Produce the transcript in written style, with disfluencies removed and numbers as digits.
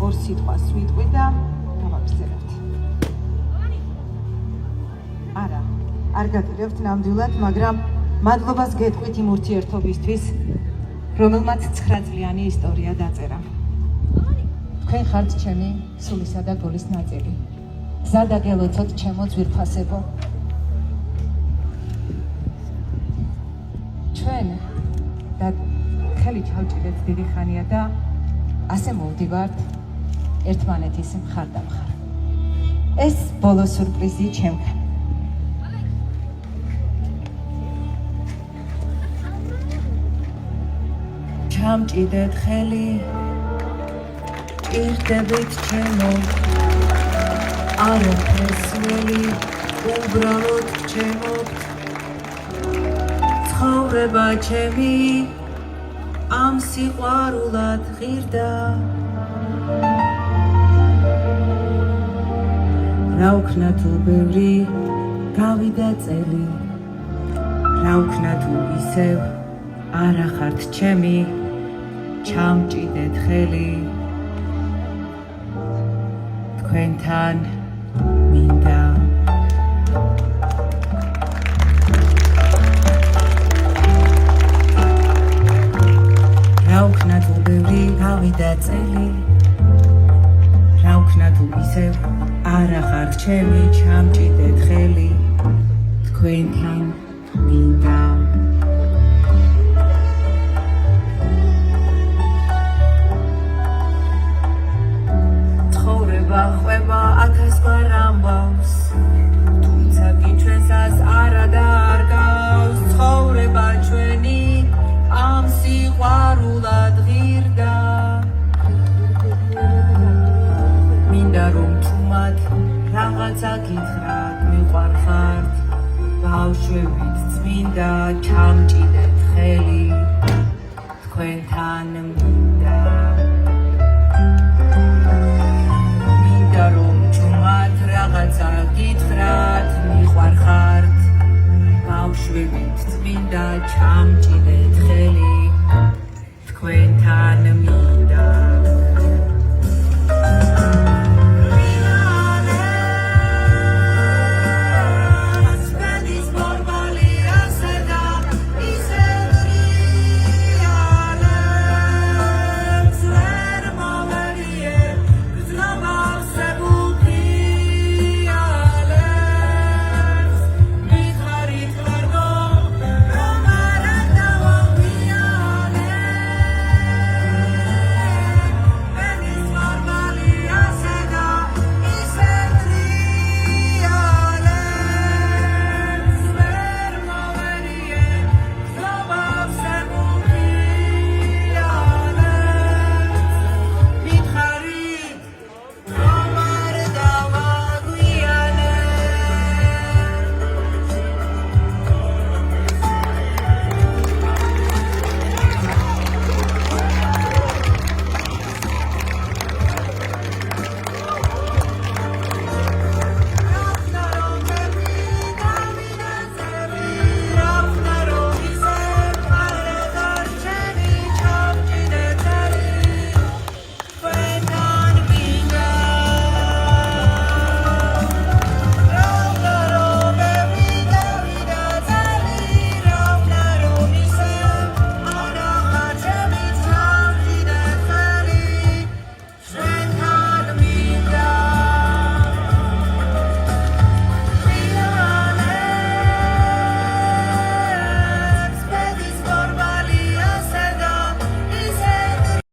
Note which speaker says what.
Speaker 1: ორ სიტყვას ვიტყვი და გავაგრძელებთ. არა, არ გაგილებთ ნამდვილად, მაგრამ მადლობას გეტყვით იმ ურთიერთობისთვის, რომელმაც 9 წლიანი ისტორია დაწერა. თქვენ ხართ ჩემი სულისა და გოლის ნაწილი. გზა დაგელოცოთ ჩემო ძვირფასებო. ჩვენ და ხელი ჩავჭიდეთ დიდი ხანია და ასე მოვდივართ ერთმანეთის მხარდამხარ. ეს ბოლო სურპრიზი ჩემგან. ჩამჭიდეთ ხელი, ჭირდებით ჩემო, არაფერს ველი, უბრალოდ ჩემობთ. ცხოვრება ჩემი ამ სიყვარულად ღირდა. რა ვქნა თუ ბევრი გავიდა წელი, რა ვქნა თუ ისევ არა ხართ ჩემი, ჩამჭიდეთ ხელი, თქვენთან მინდა. რა ვქნა თუ ბევრი გავიდა წელი, რა ვქნა თუ ისევ არა ხართ ჩემი, ჩამჭიდეთ ხელი, თქვენთან მინდა. ხვება აქასვარ ამბავს, თუმცა კი ჩვენსაც არა დაარგავს. ცხოვრება ჩვენი ამ სიყვარულად ღირდა. მინდა რომ თუმად რაღაცა გითხრათ, მიყვარხართ ბავშვებით წმინდა, ჩამჭიდეთ ხელი, თქვენთან